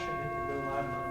should hit the go live button.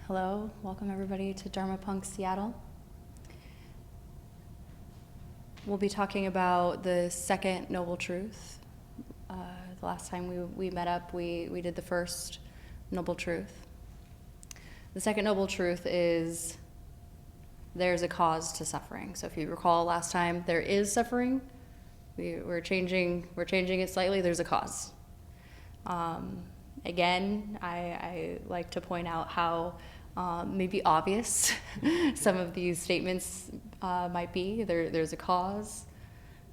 Hello, welcome everybody to Dharma Punk Seattle. We'll be talking about the second noble truth. The last time we met up, we did the first noble truth. The second noble truth is there's a cause to suffering. So if you recall last time, there is suffering. We're changing it slightly. There's a cause. Again, I like to point out how maybe obvious some of these statements might be. There's a cause,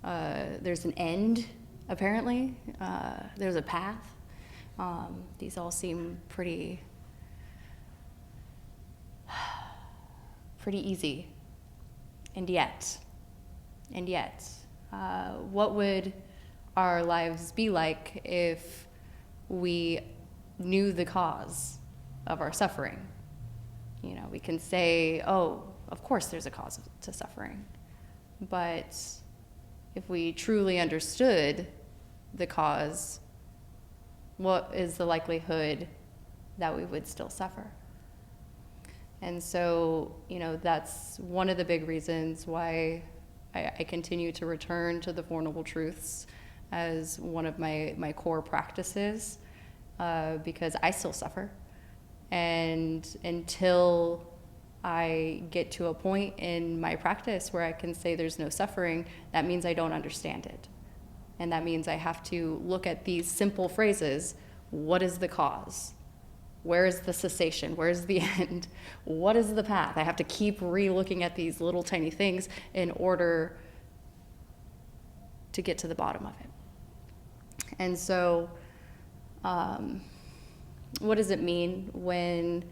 there's an end, apparently, there's a path. These all seem pretty easy, and yet, what would our lives be like if we knew the cause of our suffering? You know, we can say, oh, of course there's a cause to suffering. But if we truly understood the cause, what is the likelihood that we would still suffer? And so, you know, that's one of the big reasons why I continue to return to the Four Noble Truths as one of my core practices, because I still suffer. And until I get to a point in my practice where I can say there's no suffering, that means I don't understand it. And that means I have to look at these simple phrases. What is the cause? Where is the cessation? Where is the end? What is the path? I have to keep re-looking at these little tiny things in order to get to the bottom of it. And so, what does it mean when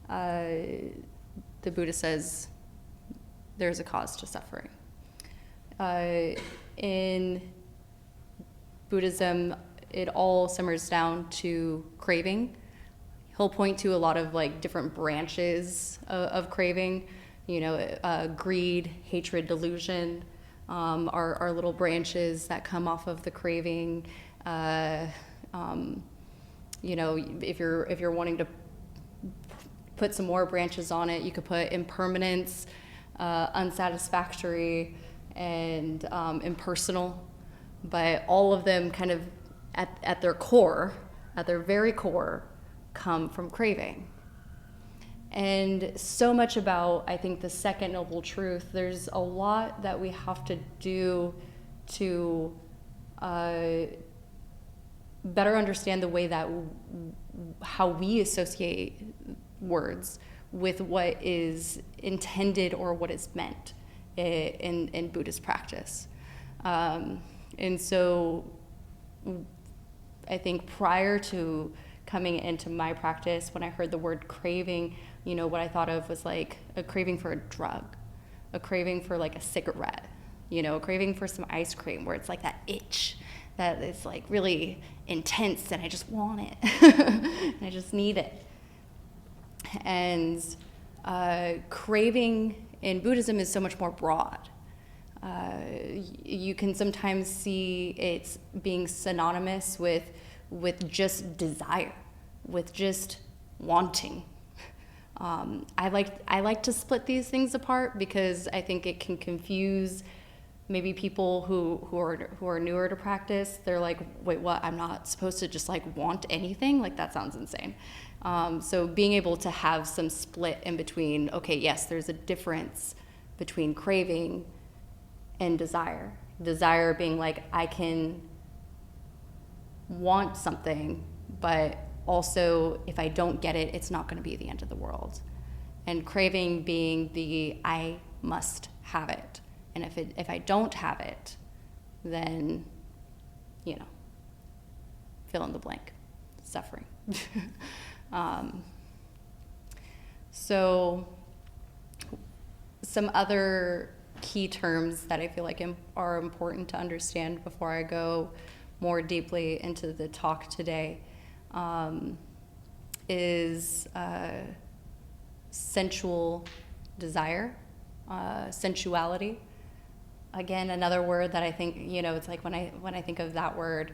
the Buddha says there's a cause to suffering? In Buddhism, it all simmers down to craving. He'll point to a lot of like different branches of craving. You know, greed, hatred, delusion are little branches that come off of the craving. You know, if you're wanting to put some more branches on it, you could put impermanence, unsatisfactory, and impersonal. But all of them kind of at their core, at their very core, come from craving. And so much about, I think, the second noble truth, there's a lot that we have to do to better understand the way that how we associate words with what is intended or what is meant in Buddhist practice. And so I think prior to coming into my practice, when I heard the word craving, you know, what I thought of was like a craving for a drug, a craving for like a cigarette, you know, a craving for some ice cream where it's like that itch that is like really intense and I just want it and I just need it. And craving in Buddhism is so much more broad. You can sometimes see it being synonymous with just desire, with just wanting. I like to split these things apart because I think it can confuse maybe people who are newer to practice. They're like, wait, what? I'm not supposed to just like want anything? Like that sounds insane. So being able to have some split in between, okay, yes, there's a difference between craving and desire. desire being like, I can want something, but also if I don't get it, it's not going to be the end of the world. And craving being the I must have it. And if I don't have it, then, fill in the blank, suffering. So some other key terms that I feel like are important to understand before I go more deeply into the talk today is sensual desire, sensuality. Again, another word that I think, it's like when I think of that word,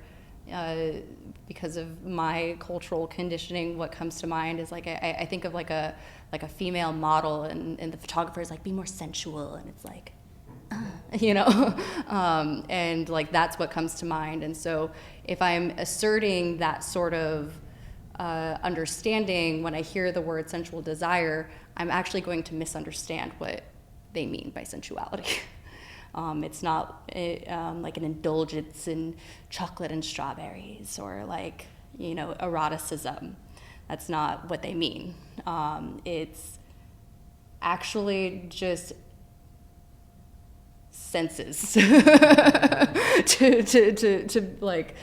because of my cultural conditioning, what comes to mind is like I think of like a female model, and the photographer is like, be more sensual, and it's like, and like that's what comes to mind. And so if I'm asserting that sort of understanding when I hear the word sensual desire, I'm actually going to misunderstand what they mean by sensuality. It's not like an indulgence in chocolate and strawberries or like, eroticism. That's not what they mean. It's actually just senses to like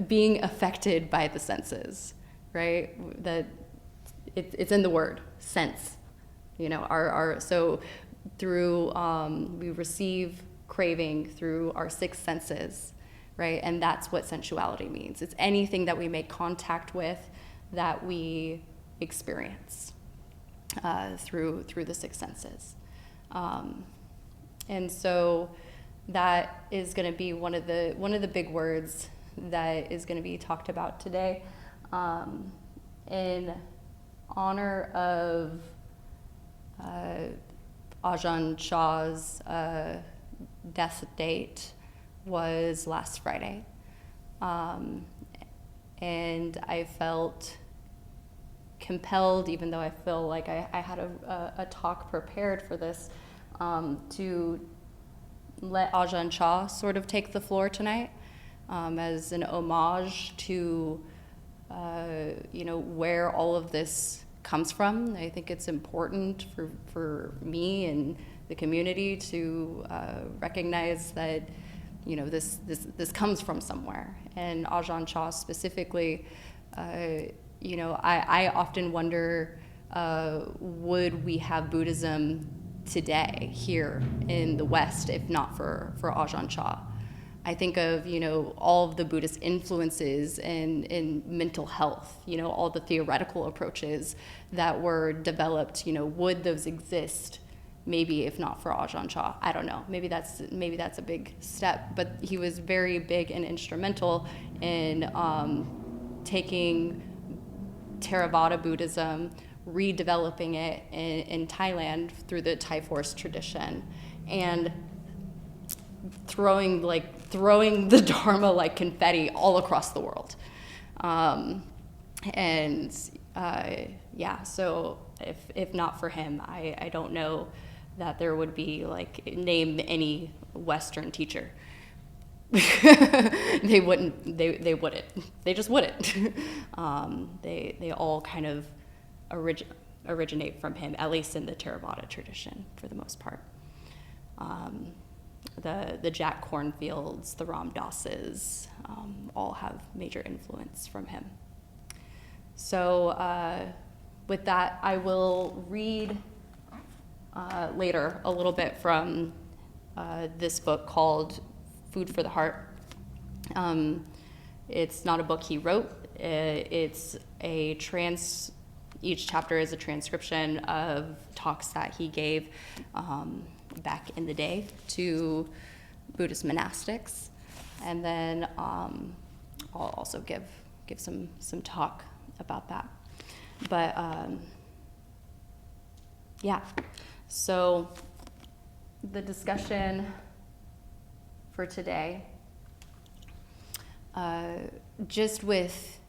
being affected by the senses, right? That it's in the word sense, so through we receive craving through our six senses, right? And that's what sensuality means. It's anything that we make contact with that we experience through the six senses. And so that is going to be one of the big words that is going to be talked about today, in honor of Ajahn Chah's death date was last Friday. And I felt compelled, even though I feel like I had a talk prepared for this, to let Ajahn Chah sort of take the floor tonight, as an homage to where all of this comes from. I think it's important for me and the community to recognize that this comes from somewhere. And Ajahn Chah specifically, I often wonder, would we have Buddhism today here in the West if not for Ajahn Chah? I think of, all of the Buddhist influences in mental health, all the theoretical approaches that were developed, would those exist maybe if not for Ajahn Chah? I don't know. Maybe that's a big step, but he was very big and instrumental in taking Theravada Buddhism, redeveloping it in Thailand through the Thai forest tradition, and throwing the Dharma like confetti all across the world. So if not for him, I don't know that there would be, name any Western teacher. They wouldn't. They just wouldn't. They all kind of originate from him, at least in the Theravada tradition for the most part. The Jack Cornfields, the Ram Dasses, all have major influence from him. So with that, I will read later a little bit from this book called Food for the Heart. It's not a book he wrote. Each chapter is a transcription of talks that he gave back in the day to Buddhist monastics, and then I'll also give some talk about that. But so the discussion for today, just with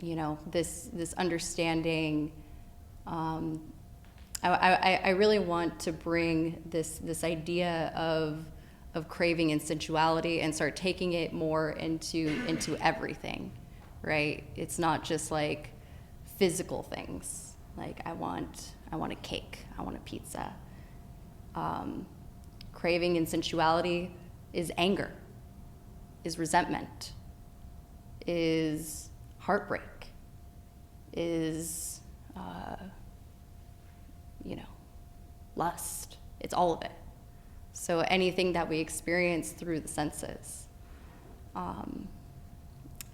this understanding, I really want to bring this idea of of craving and sensuality and start taking it more into everything, right? It's not just like physical things. Like I want a cake, I want a pizza. Craving and sensuality is anger, is resentment, is heartbreak, is lust. It's all of it. So anything that we experience through the senses,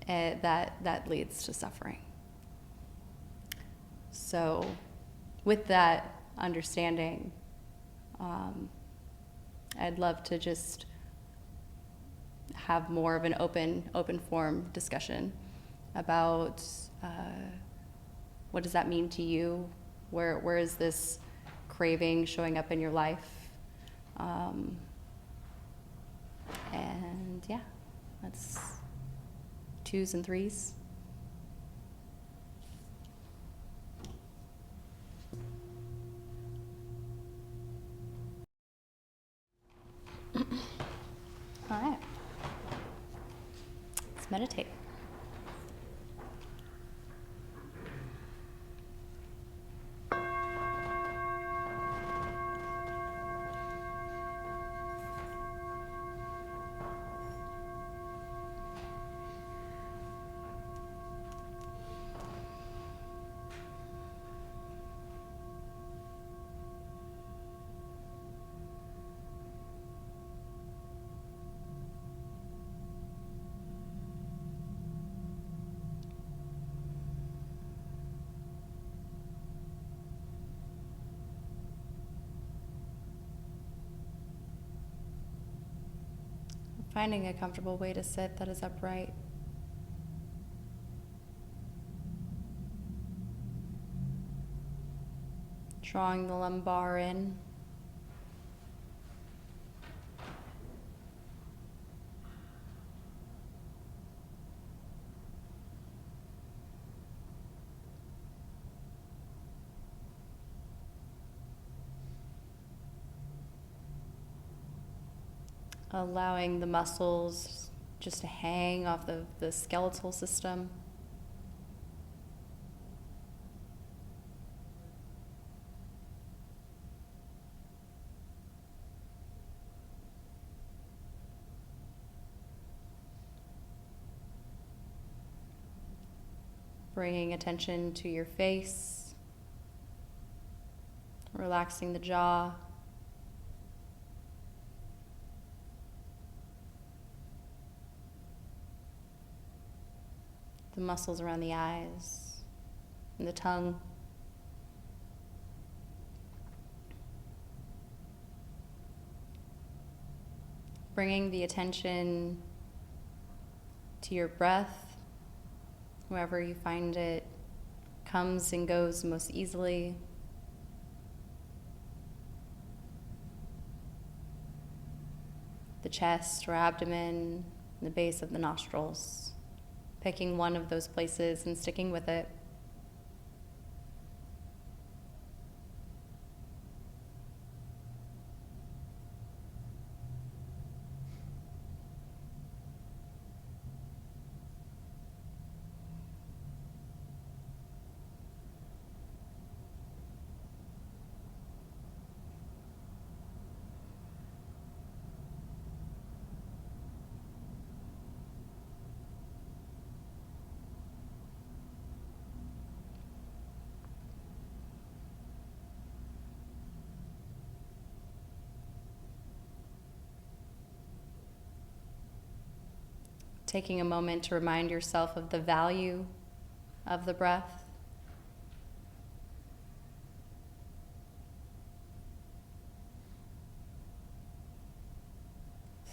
that leads to suffering. So with that understanding, I'd love to just have more of an open form discussion about what does that mean to you? Where is this craving showing up in your life? And yeah, that's 2s and 3s. All right, let's meditate. Finding a comfortable way to sit that is upright. Drawing the lumbar in. Allowing the muscles just to hang off the skeletal system. Bringing attention to your face, relaxing the jaw. The muscles around the eyes and the tongue. Bringing the attention to your breath, wherever you find it comes and goes most easily. The chest or abdomen, the base of the nostrils. Picking one of those places and sticking with it. Taking a moment to remind yourself of the value of the breath.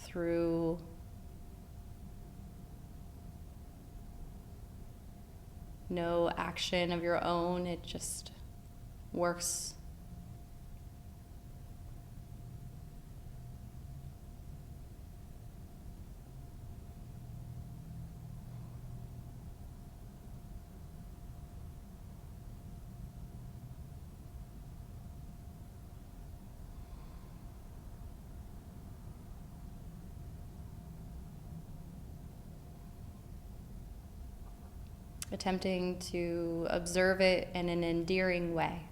Through no action of your own, it just works. attempting to observe it in an endearing way.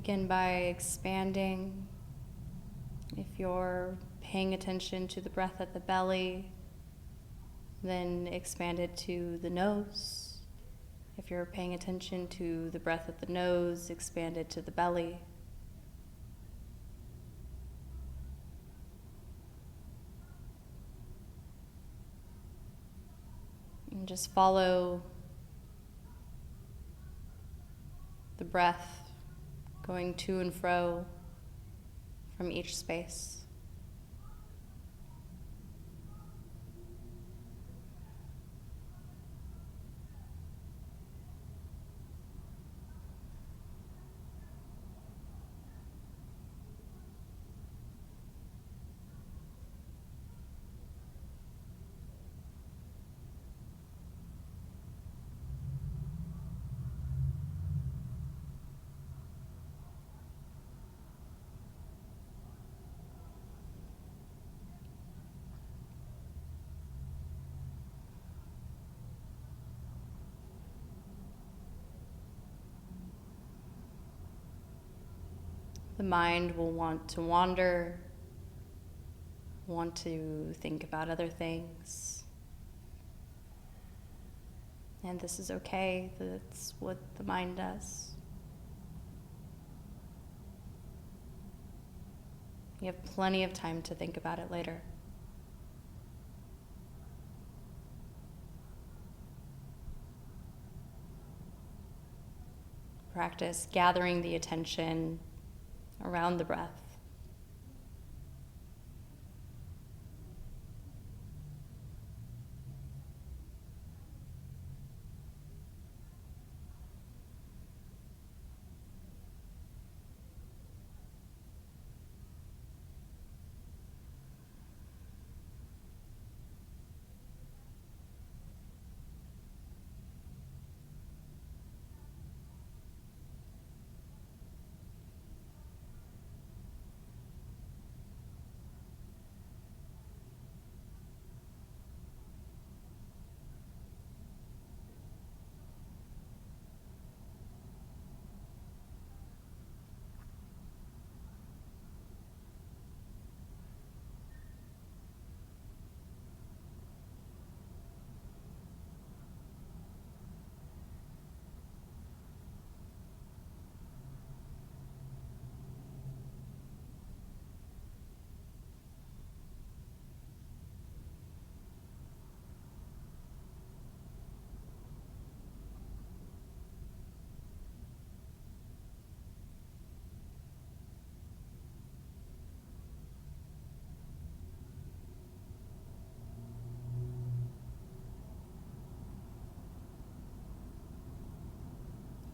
Begin by expanding. If you're paying attention to the breath at the belly, then expand it to the nose. If you're paying attention to the breath at the nose, expand it to the belly. And just follow the breath going to and fro from each space. The mind will want to wander, want to think about other things. And this is okay, that's what the mind does. You have plenty of time to think about it later. Practice gathering the attention around the breath.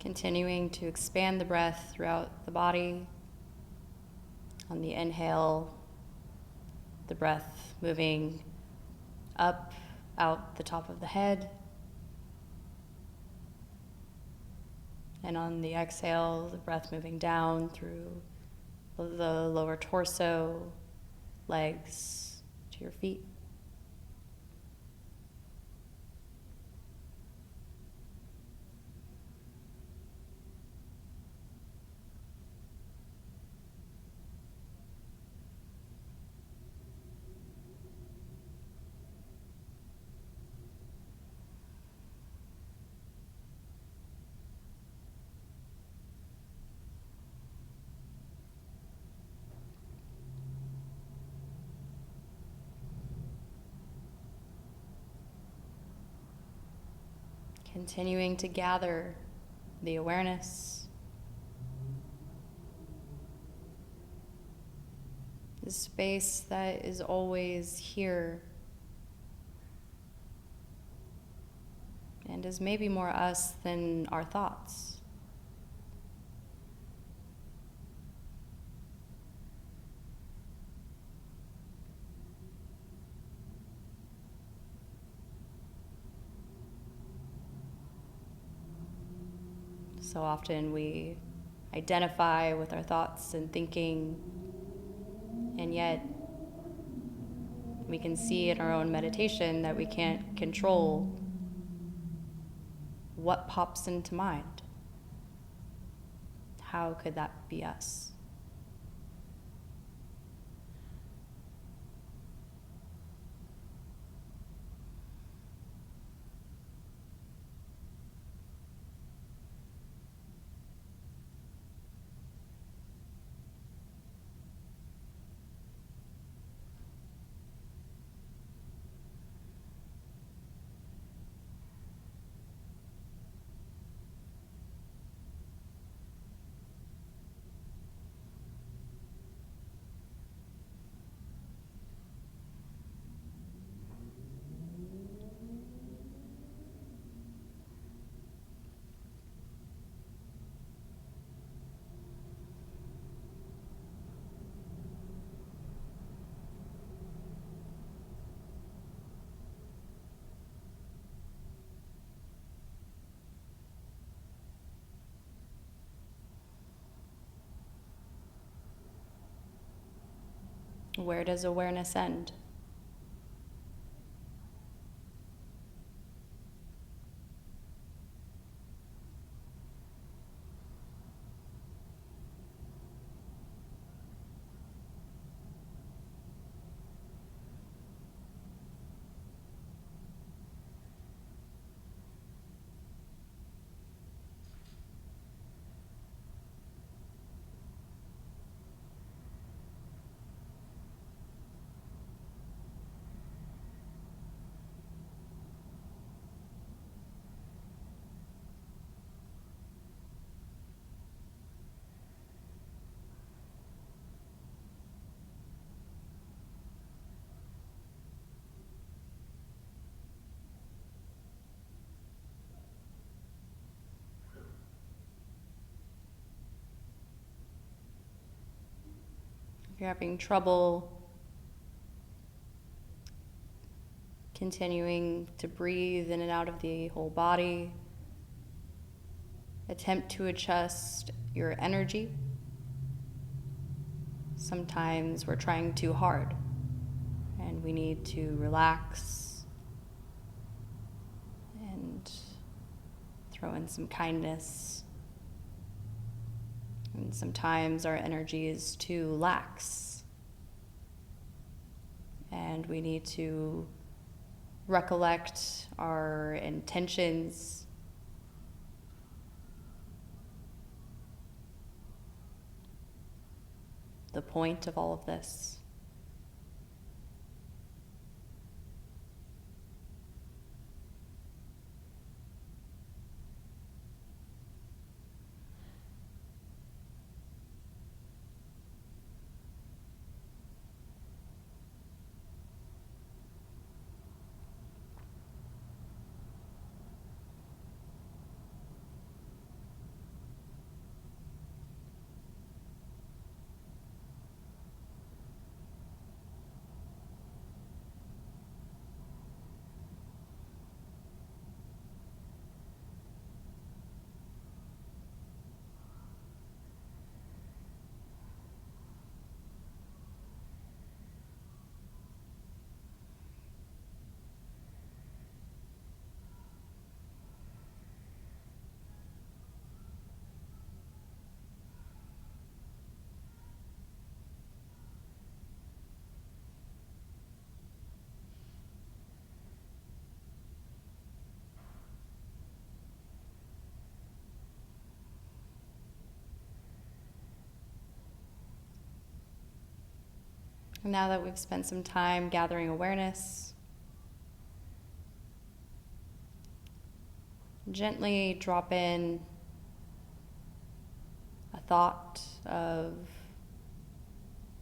Continuing to expand the breath throughout the body. On the inhale, the breath moving up, out the top of the head. And on the exhale, the breath moving down through the lower torso, legs to your feet. Continuing to gather the awareness, the space that is always here and is maybe more us than our thoughts. So often we identify with our thoughts and thinking, and yet we can see in our own meditation that we can't control what pops into mind. How could that be us? Where does awareness end? If you're having trouble continuing to breathe in and out of the whole body, attempt to adjust your energy. Sometimes we're trying too hard and we need to relax and throw in some kindness. And sometimes our energy is too lax and we need to recollect our intentions, the point of all of this. Now that we've spent some time gathering awareness, gently drop in a thought of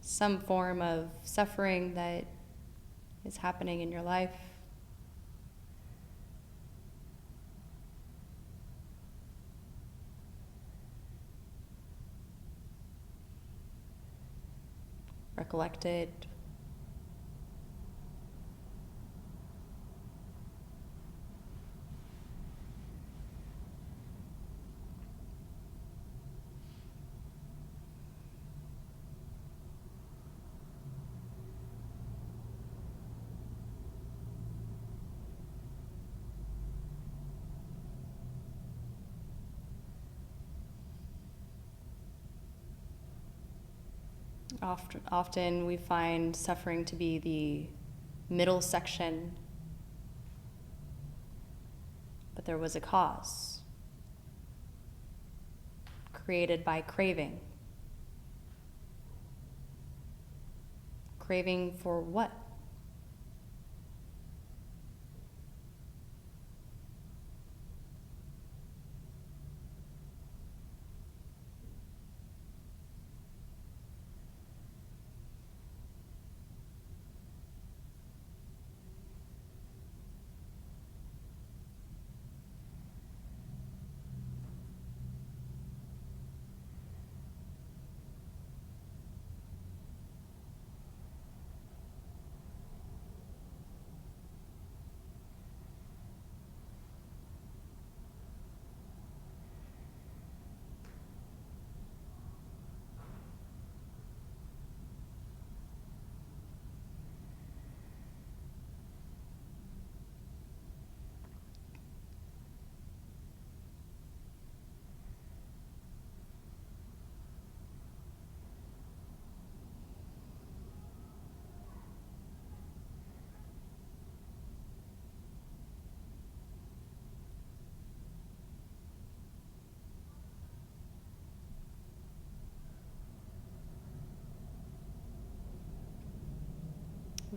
some form of suffering that is happening in your life. Recollect it. Often we find suffering to be the middle section, but there was a cause created by craving. Craving for what?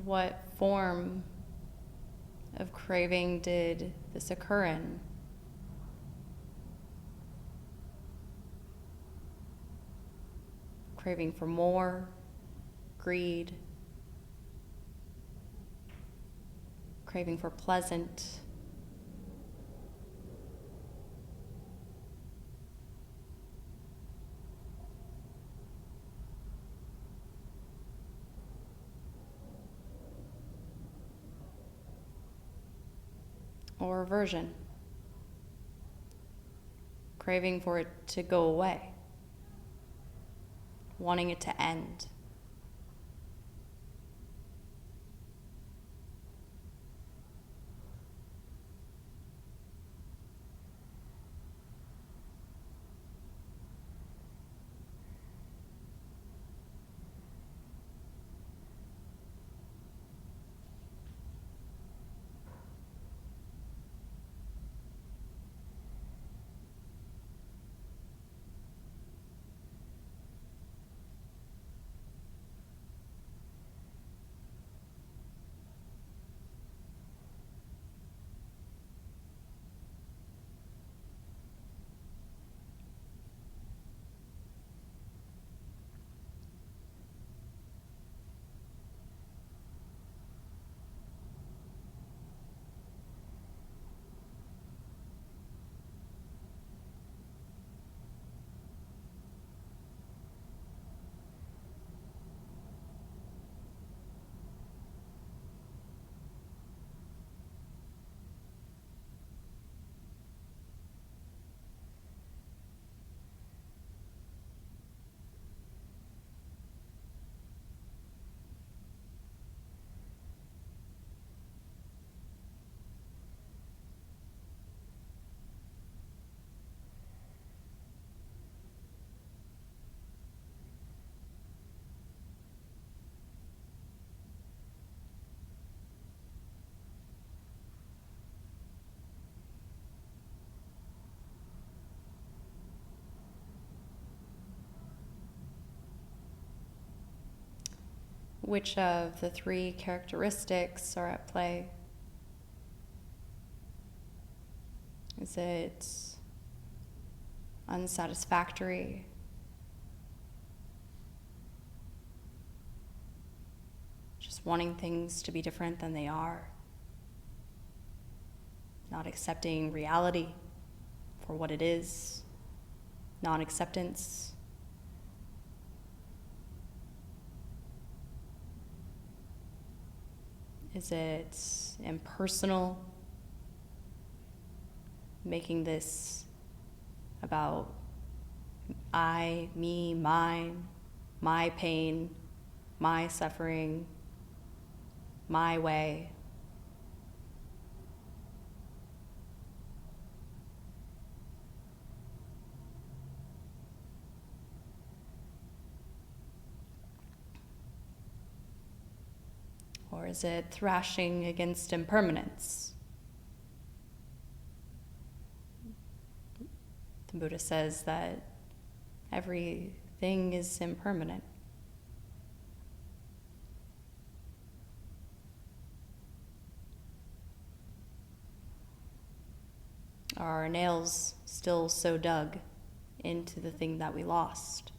What form of craving did this occur in? Craving for more, greed, craving for pleasant, or aversion, craving for it to go away, wanting it to end. Which of the three characteristics are at play? Is it unsatisfactory? Just wanting things to be different than they are? Not accepting reality for what it is? Non-acceptance? Is it impersonal? Making this about I, me, mine, my pain, my suffering, my way. Or is it thrashing against impermanence? The Buddha says that everything is impermanent. Are our nails still so dug into the thing that we lost?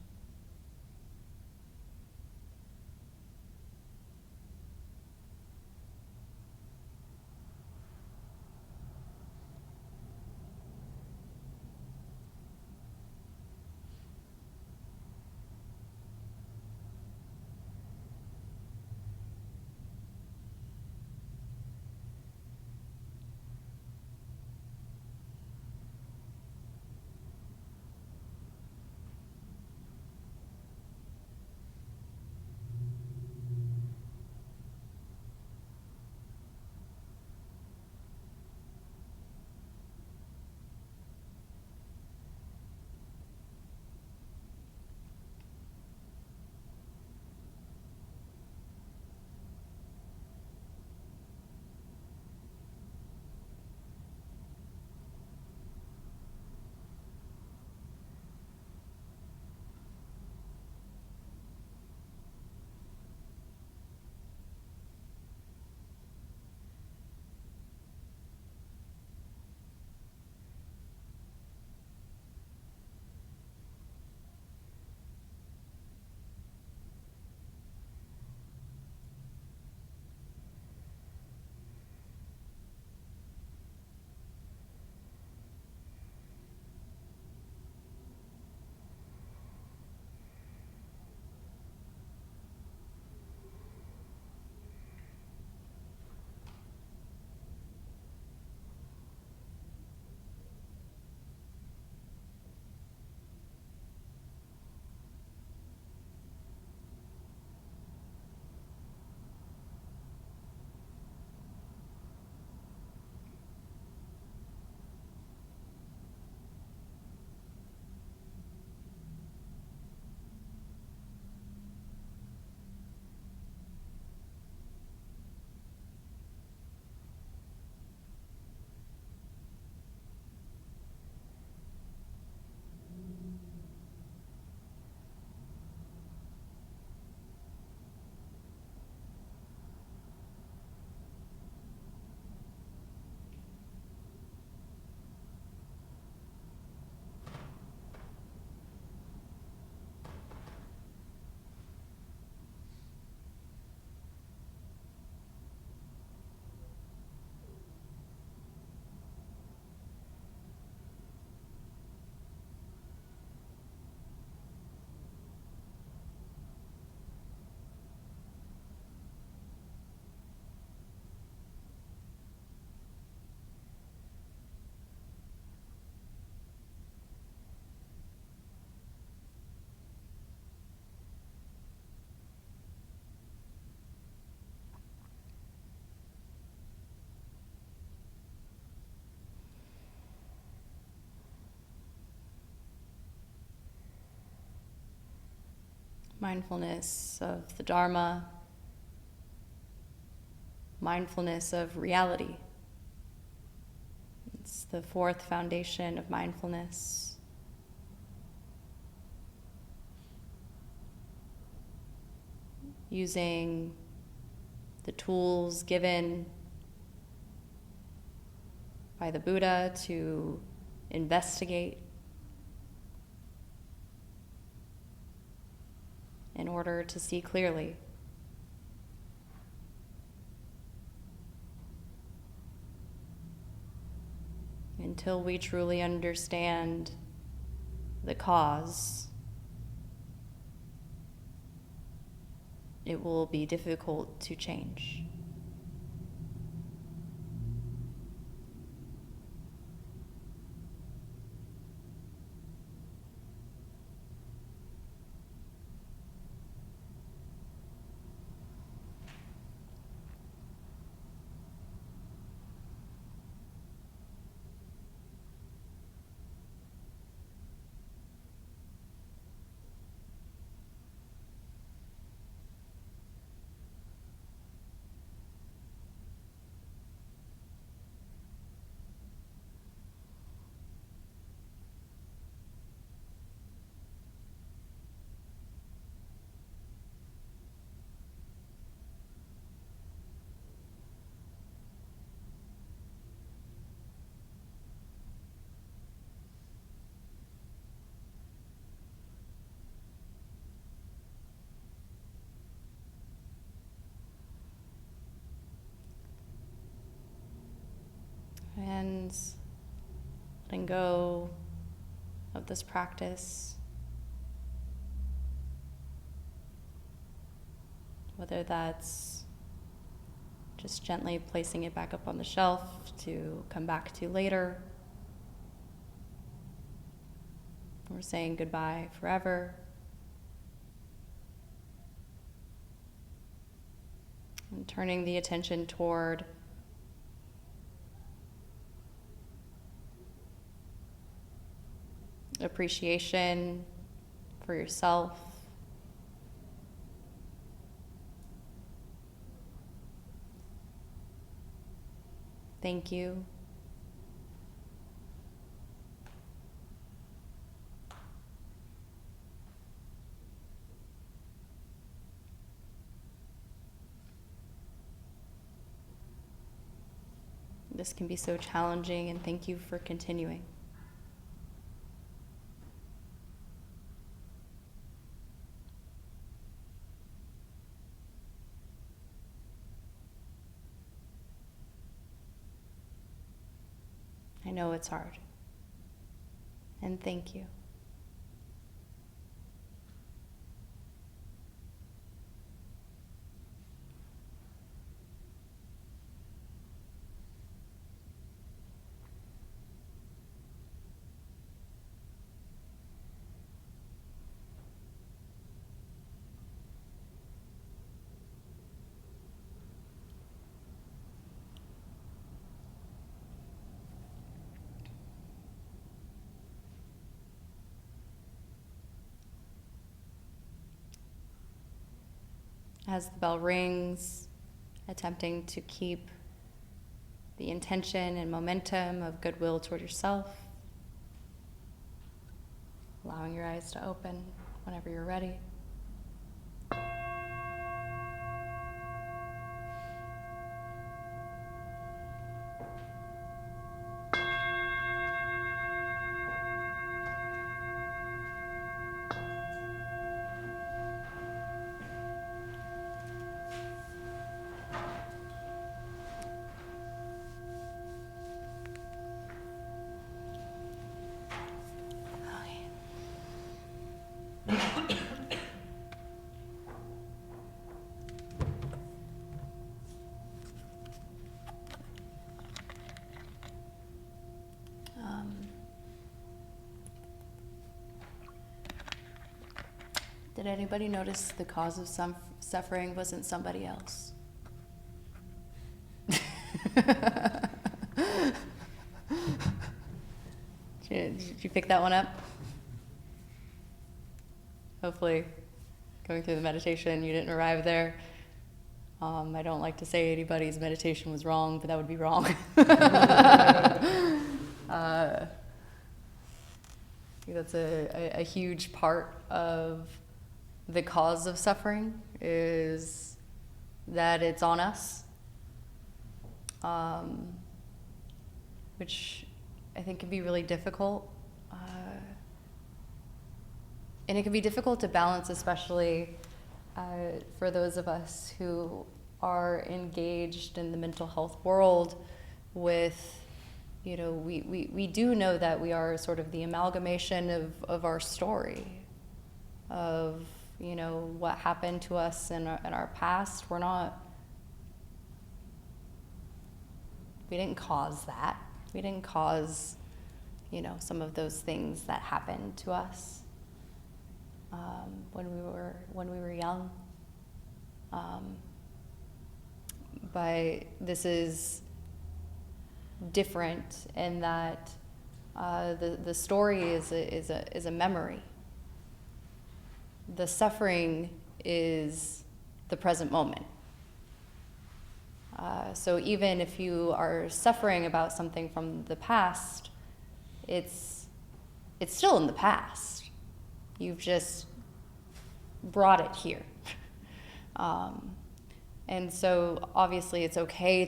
Mindfulness of the Dharma, mindfulness of reality. It's the fourth foundation of mindfulness. using the tools given by the Buddha to investigate in order to see clearly. Until we truly understand the cause, it will be difficult to change. And letting go of this practice, whether that's just gently placing it back up on the shelf to come back to later, or saying goodbye forever, and turning the attention toward appreciation for yourself, thank you, this can be so challenging, and thank you for continuing. I know it's hard. And thank you. As the bell rings, attempting to keep the intention and momentum of goodwill toward yourself, allowing your eyes to open whenever you're ready. Did anybody notice the cause of some suffering wasn't somebody else? Did you pick that one up? Hopefully, going through the meditation, you didn't arrive there. I don't like to say anybody's meditation was wrong, but that would be wrong. I think that's a huge part of the cause of suffering is that it's on us, which I think can be really difficult. And it can be difficult to balance, especially for those of us who are engaged in the mental health world with, we do know that we are sort of the amalgamation of our story, of, what happened to us in our past. We didn't cause that. We didn't cause, some of those things that happened to us when we were young. But this is different in that the story is a memory. The suffering is the present moment. So even if you are suffering about something from the past, it's still in the past. You've just brought it here. And so obviously it's okay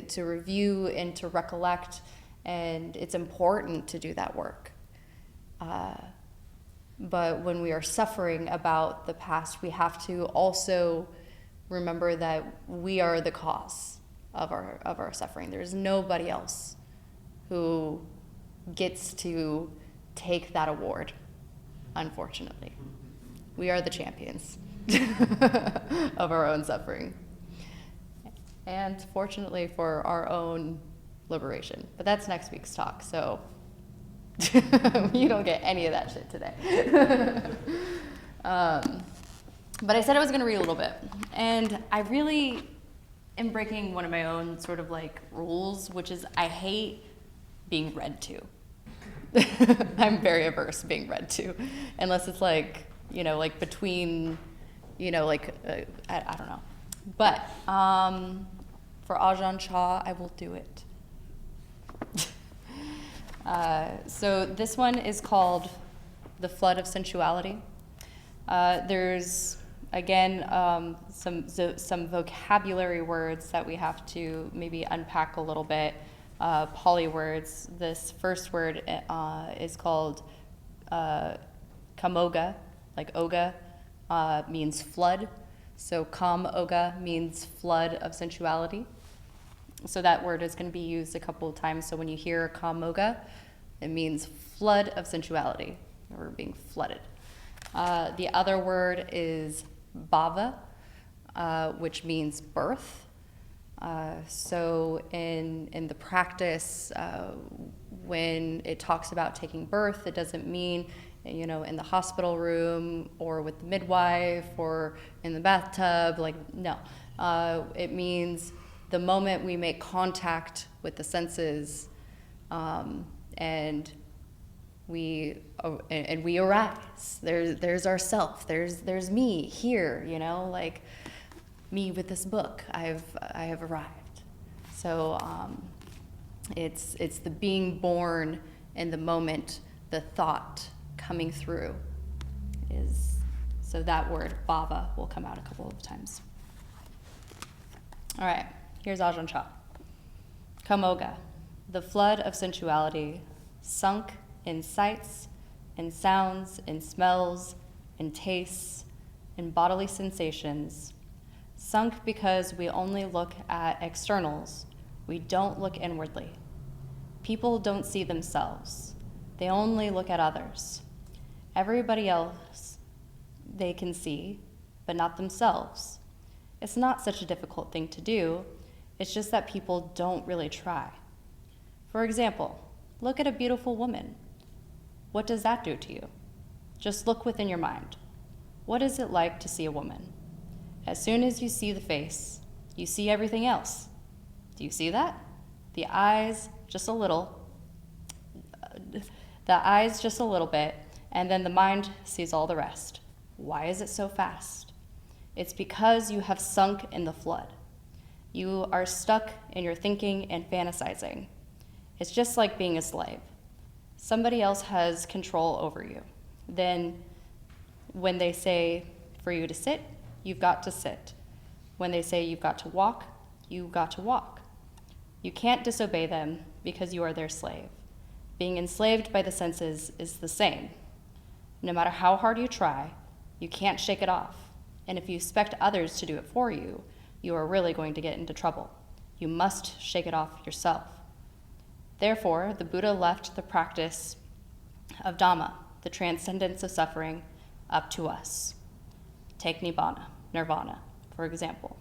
to review and to recollect, and it's important to do that work. But when we are suffering about the past, we have to also remember that we are the cause of our suffering. There's nobody else who gets to take that award, unfortunately. We are the champions of our own suffering. And fortunately for our own liberation. But that's next week's talk, so you don't get any of that shit today. But I said I was going to read a little bit. And I really am breaking one of my own sort of like rules, which is I hate being read to. I'm very averse to being read to, unless it's like, like between, I don't know. But for Ajahn Chah, I will do it. So this one is called The Flood of Sensuality. There's, again, some vocabulary words that we have to maybe unpack a little bit. Pali words. This first word is called kamoga, like oga, means flood. So kam oga means flood of sensuality. So that word is going to be used a couple of times. So when you hear kamoga, it means flood of sensuality. We're being flooded. The other word is bhava, which means birth. So in the practice, when it talks about taking birth, it doesn't mean, in the hospital room or with the midwife or in the bathtub. Like, no. It means the moment we make contact with the senses, and we arise. There's ourself. There's me here. Like me with this book. I have arrived. So it's the being born in the moment, the thought coming through is, so that word bhava will come out a couple of times. All right, here's Ajahn Chah. Kamoga, the flood of sensuality, sunk in sights, in sounds, in smells, in tastes, in bodily sensations, sunk because we only look at externals, we don't look inwardly. People don't see themselves, they only look at others. Everybody else they can see, but not themselves. It's not such a difficult thing to do, it's just that people don't really try. For example, look at a beautiful woman. What does that do to you? Just look within your mind. What is it like to see a woman? As soon as you see the face, you see everything else. Do you see that? The eyes, just a little. The eyes, just a little bit, and then the mind sees all the rest. Why is it so fast? It's because you have sunk in the flood. You are stuck in your thinking and fantasizing. It's just like being a slave. Somebody else has control over you. Then when they say, For you to sit, you've got to sit. When they say you've got to walk, you've got to walk. You can't disobey them because you are their slave. Being enslaved by the senses is the same. No matter how hard you try, you can't shake it off. And if you expect others to do it for you, you are really going to get into trouble. You must shake it off yourself. Therefore, the Buddha left the practice of Dhamma, the transcendence of suffering, up to us. Take nirvana, for example.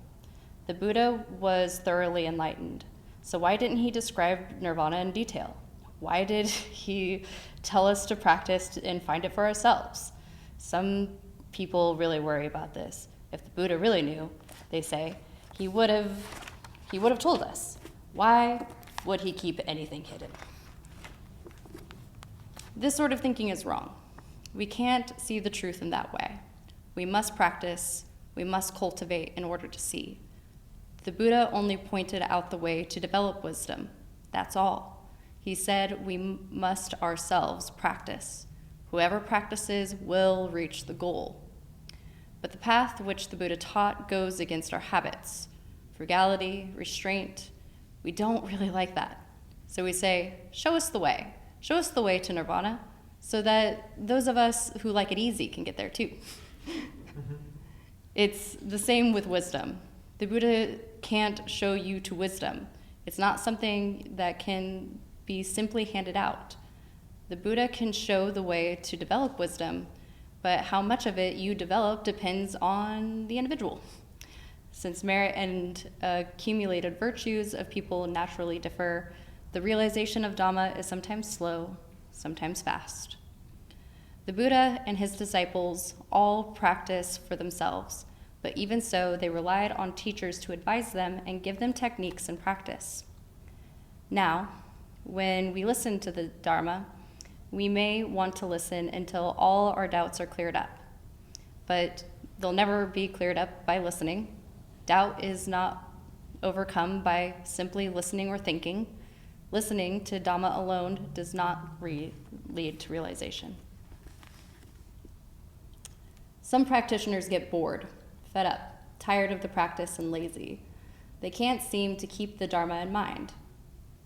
The Buddha was thoroughly enlightened, so why didn't he describe nirvana in detail? Why did he tell us to practice and find it for ourselves? Some people really worry about this. If the Buddha really knew, they say, he would have told us. Why would he keep anything hidden? This sort of thinking is wrong. We can't see the truth in that way. We must practice, we must cultivate in order to see. The Buddha only pointed out the way to develop wisdom. That's all. He said we must ourselves practice. Whoever practices will reach the goal. But the path which the Buddha taught goes against our habits. Frugality, restraint, we don't really like that. So we say, show us the way. Show us the way to nirvana so that those of us who like it easy can get there too. It's the same with wisdom. The Buddha can't show you to wisdom. It's not something that can be simply handed out. The Buddha can show the way to develop wisdom, but how much of it you develop depends on the individual. Since merit and accumulated virtues of people naturally differ, the realization of Dhamma is sometimes slow, sometimes fast. The Buddha and his disciples all practice for themselves, but even so, they relied on teachers to advise them and give them techniques and practice. Now, when we listen to the Dharma, we may want to listen until all our doubts are cleared up, but they'll never be cleared up by listening. Doubt is not overcome by simply listening or thinking. Listening to Dhamma alone does not lead to realization. Some practitioners get bored, fed up, tired of the practice, and lazy. They can't seem to keep the Dharma in mind.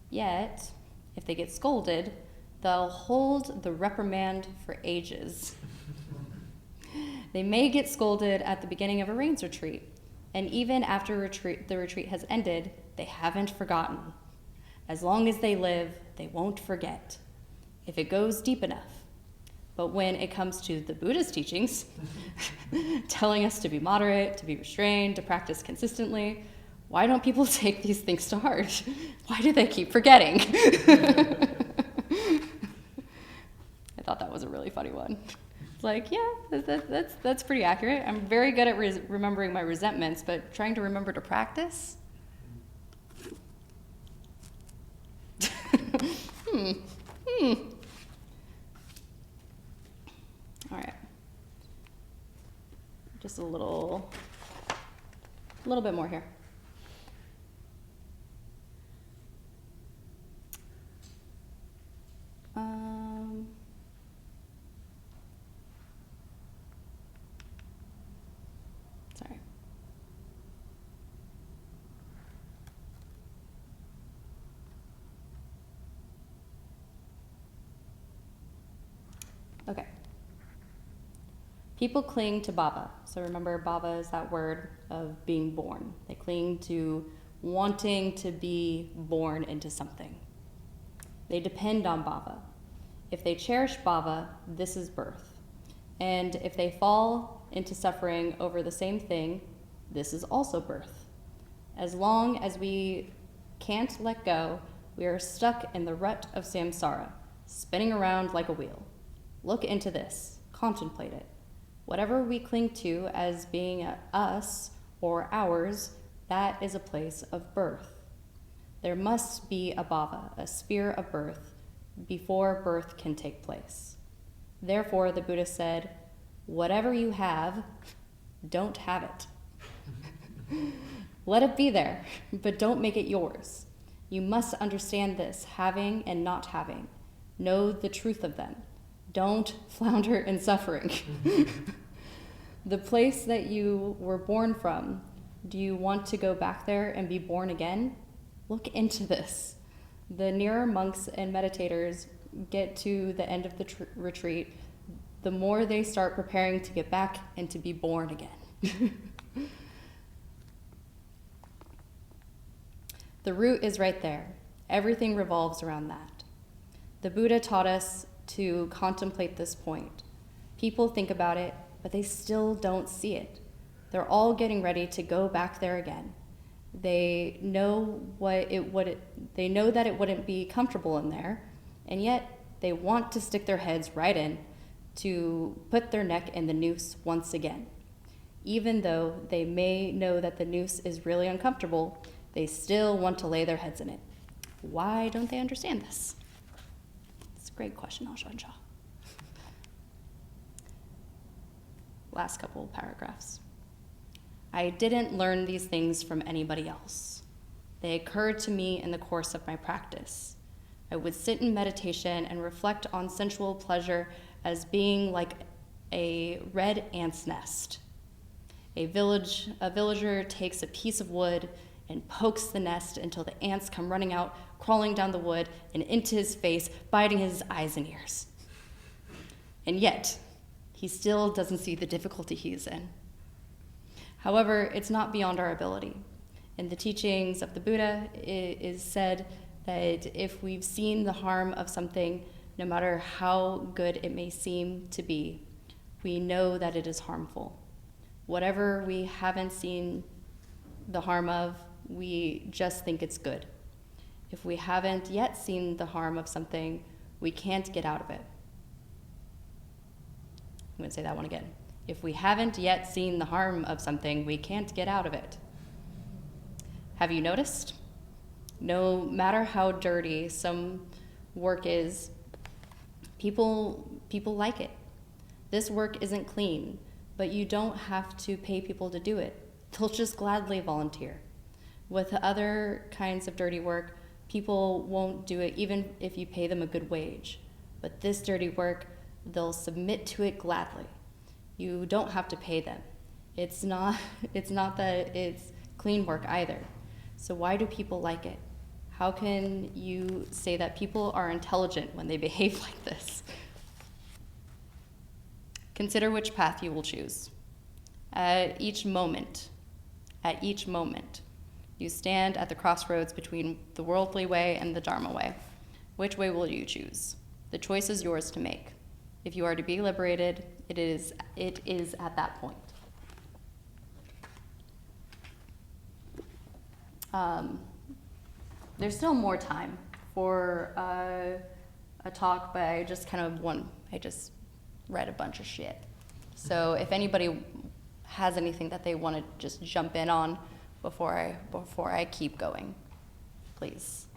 Yet, if they get scolded, they'll hold the reprimand for ages. They may get scolded at the beginning of a rains retreat, and even after the retreat has ended, they haven't forgotten. As long as they live, they won't forget, if it goes deep enough. But when it comes to the Buddha's teachings, telling us to be moderate, to be restrained, to practice consistently, why don't people take these things to heart? Why do they keep forgetting? I thought that was a really funny one. It's like, yeah, that's pretty accurate. I'm very good at remembering my resentments, but trying to remember to practice? All right. Just a little bit more here. Sorry. Okay. People cling to bhava. So remember, bhava is that word of being born. They cling to wanting to be born into something. They depend on bhava. If they cherish bhava, this is birth. And if they fall into suffering over the same thing, this is also birth. As long as we can't let go, we are stuck in the rut of samsara, spinning around like a wheel. Look into this, contemplate it. Whatever we cling to as being us or ours, that is a place of birth. There must be a bhava, a sphere of birth, before birth can take place. Therefore, the Buddha said, whatever you have, don't have it. Let it be there, but don't make it yours. You must understand this, having and not having. Know the truth of them. Don't flounder in suffering. The place that you were born from, do you want to go back there and be born again? Look into this. The nearer monks and meditators get to the end of the retreat, the more they start preparing to get back and to be born again. The root is right there. Everything revolves around that. The Buddha taught us to contemplate this point. People think about it, but they still don't see it. They're all getting ready to go back there again. They know that it wouldn't be comfortable in there, and yet they want to stick their heads right in to put their neck in the noose once again. Even though they may know that the noose is really uncomfortable, they still want to lay their heads in it. Why don't they understand this? It's a great question, Ajahn Chah. Last couple of paragraphs. I didn't learn these things from anybody else. They occurred to me in the course of my practice. I would sit in meditation and reflect on sensual pleasure as being like a red ant's nest. A villager takes a piece of wood and pokes the nest until the ants come running out, crawling down the wood and into his face, biting his eyes and ears. And yet, he still doesn't see the difficulty he's in. However, it's not beyond our ability. In the teachings of the Buddha, it is said that if we've seen the harm of something, no matter how good it may seem to be, we know that it is harmful. Whatever we haven't seen the harm of, we just think it's good. If we haven't yet seen the harm of something, we can't get out of it. I'm going to say that one again. If we haven't yet seen the harm of something, we can't get out of it. Have you noticed? No matter how dirty some work is, people like it. This work isn't clean, but you don't have to pay people to do it. They'll just gladly volunteer. With other kinds of dirty work, people won't do it even if you pay them a good wage. But this dirty work, they'll submit to it gladly. You don't have to pay them. It's not that it's clean work either. So why do people like it? How can you say that people are intelligent when they behave like this? Consider which path you will choose. At each moment, you stand at the crossroads between the worldly way and the Dharma way. Which way will you choose? The choice is yours to make. If you are to be liberated, it is at that point. There's still more time for a talk, but I just read a bunch of shit. So if anybody has anything that they want to just jump in on before I keep going, please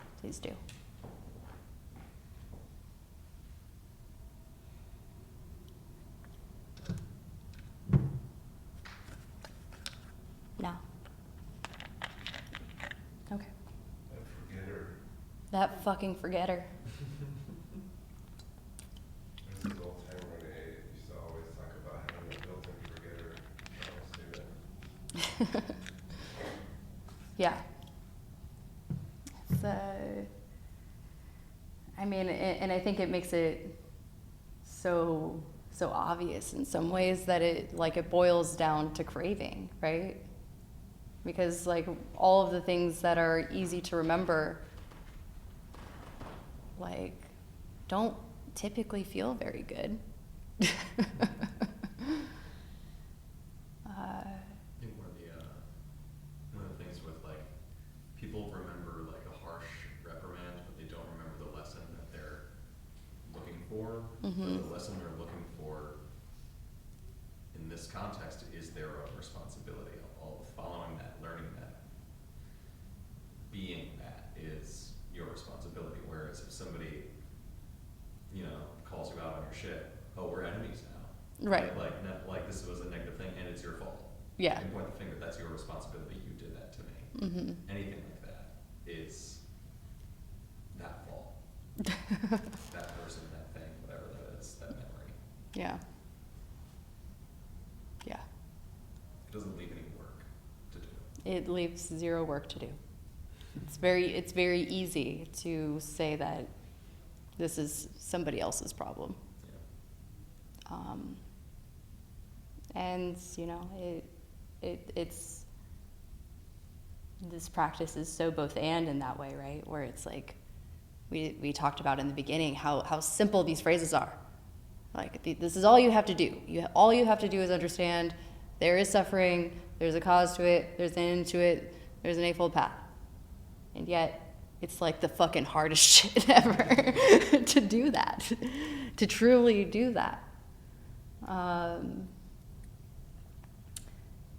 do. No. Okay. That forgetter. That fucking forgetter. This is old time when I used to always talk about having a built-in forgetter. I always do it. Yeah. So, I mean, and I think it makes it so obvious in some ways that it boils down to craving, right? Because all of the things that are easy to remember, don't typically feel very good. I think one of the things with people remember a harsh reprimand, but they don't remember the lesson that they're looking for. Mm-hmm. But the lesson they're looking for in this context is their own responsibility. All following that, learning that, being that is your responsibility. Whereas if somebody, calls you out on your shit, oh, we're enemies now. Right. This was a negative thing, and it's your fault. Yeah. You point the finger. That's your responsibility. You did that to me. Mm-hmm. Anything like that is that fault. That person, that thing, whatever that is, that memory. Yeah. Yeah. it leaves zero work to do. It's very easy to say that this is somebody else's problem. Yeah. And you know, it's this practice is so both and in that way, right? Where it's like we talked about in the beginning how simple these phrases are. Like this is all you have to do. All you have to do is understand there is suffering, there's a cause to it, there's an end to it, there's an eightfold path. And yet, it's like the fucking hardest shit ever to do that, to truly do that.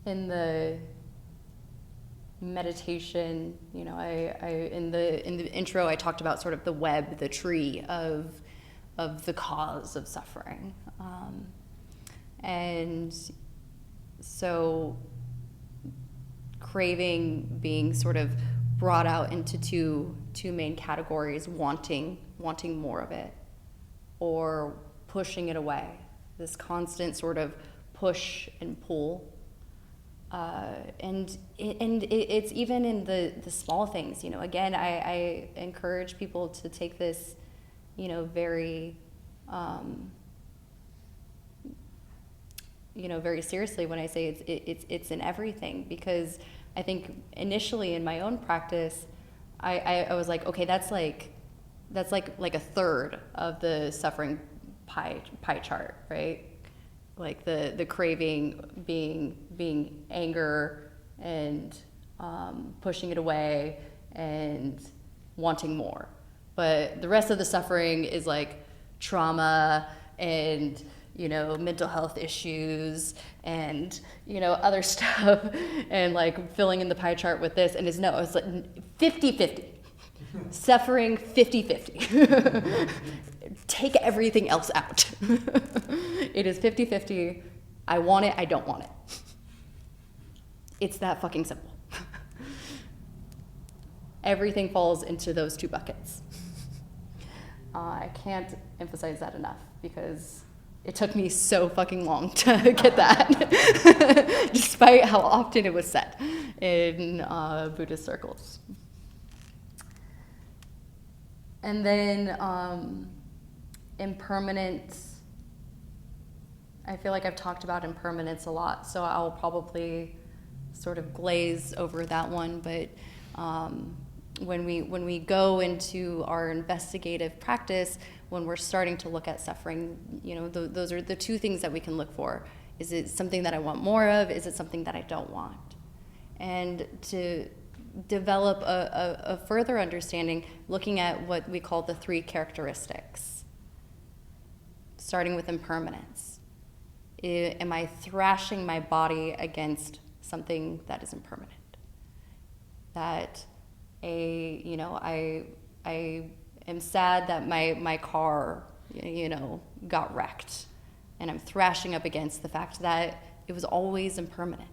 In the meditation, you know, I in the intro I talked about sort of the web, the tree of the cause of suffering, and so craving being sort of brought out into two main categories: wanting more of it, or pushing it away. This constant sort of push and pull, and it's even in the small things. You know, again, I encourage people to take this, you know, very very seriously when I say it's in everything, because I think initially in my own practice, I was like, okay, that's like a third of the suffering pie chart, right? Like the craving being anger and pushing it away and wanting more. But the rest of the suffering is like trauma and, you know, mental health issues and, you know, other stuff, and like filling in the pie chart with this. And it's like 50-50. Suffering 50-50. Take everything else out. It is 50-50. I want it, I don't want it. It's that fucking simple. Everything falls into those two buckets. I can't emphasize that enough, because it took me so fucking long to get that, despite how often it was said in Buddhist circles. And then impermanence. I feel like I've talked about impermanence a lot, so I'll probably sort of glaze over that one. But when we go into our investigative practice, when we're starting to look at suffering, you know, those are the two things that we can look for. Is it something that I want more of? Is it something that I don't want? And to develop a further understanding, looking at what we call the three characteristics, starting with impermanence. Am I thrashing my body against something that is impermanent? That I am sad that my car, you know, got wrecked, and I'm thrashing up against the fact that it was always impermanent,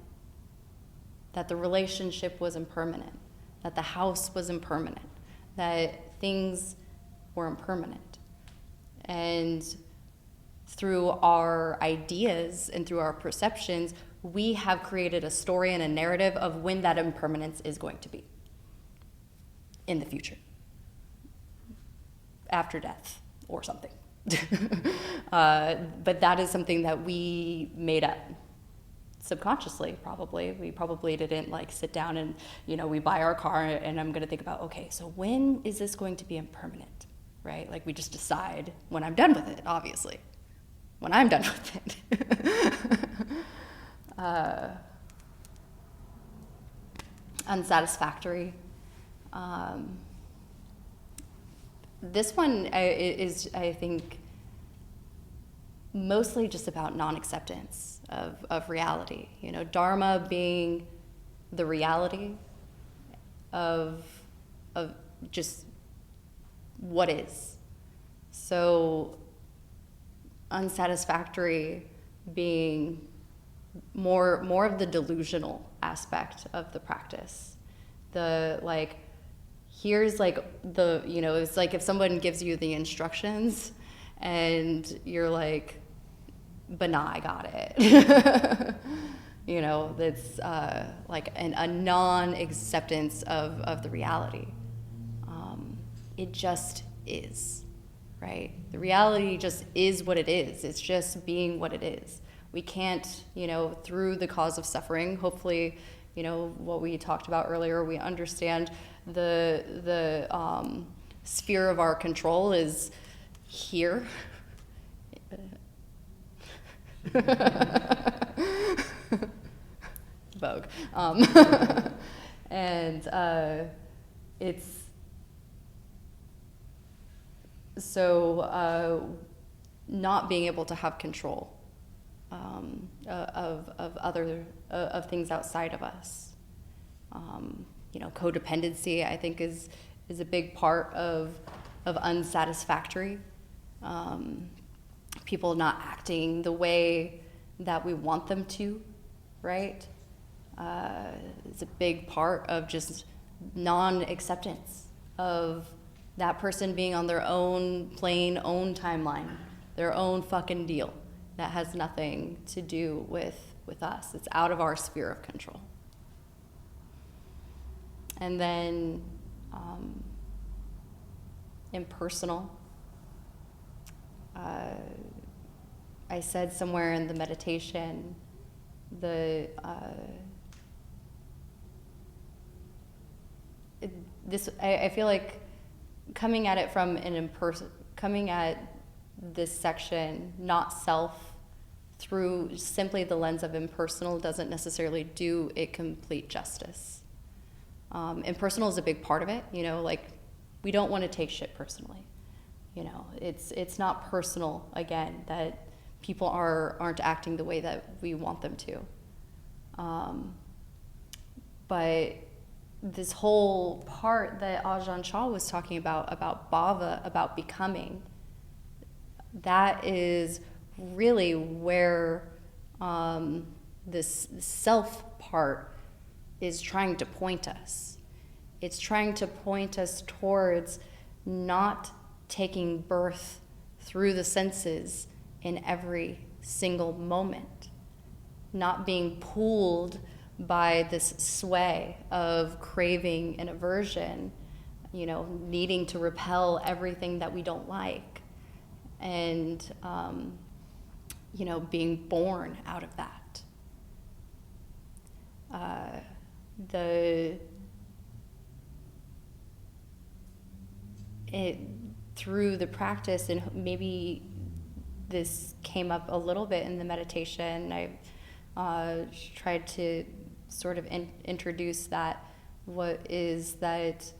that the relationship was impermanent, that the house was impermanent, that things were impermanent. And through our ideas and through our perceptions, we have created a story and a narrative of when that impermanence is going to be in the future, after death or something. But that is something that we made up subconsciously, probably. We probably didn't like sit down and, you know, we buy our car and I'm going to think about, okay, so when is this going to be impermanent, right? Like we just decide when I'm done with it, obviously. When I'm done with it. Unsatisfactory. This one is, I think, mostly just about non-acceptance of reality. You know, Dharma being the reality of just what is. So unsatisfactory being more of the delusional aspect of the practice. The like, here's like the, you know, it's like if someone gives you the instructions and you're like, but nah, I got it. you know, that's like a non-acceptance of the reality. It just is, right? The reality just is what it is. It's just being what it is. We can't, you know, through the cause of suffering, hopefully, you know, what we talked about earlier, we understand the sphere of our control is here. Vogue. And it's so not being able to have control of things outside of us. You know, codependency, I think, is a big part of unsatisfactory. People not acting the way that we want them to, right? It's a big part of just non-acceptance of that person being on their own plane, own timeline, their own fucking deal. That has nothing to do with us. It's out of our sphere of control. And then impersonal. I said somewhere in the meditation, I feel like coming at it from coming at this section, not self, through simply the lens of impersonal doesn't necessarily do it complete justice. Impersonal is a big part of it, you know, like we don't want to take shit personally. You know, it's not personal, again, that people aren't acting the way that we want them to. But this whole part that Ajahn Chah was talking about bhava, about becoming, that is really where this self part is trying to point us. It's trying to point us towards not taking birth through the senses in every single moment, not being pulled by this sway of craving and aversion, you know, needing to repel everything that we don't like, and you know, being born out of that. Through the practice, and maybe this came up a little bit in the meditation, I tried to sort of introduce that, what is that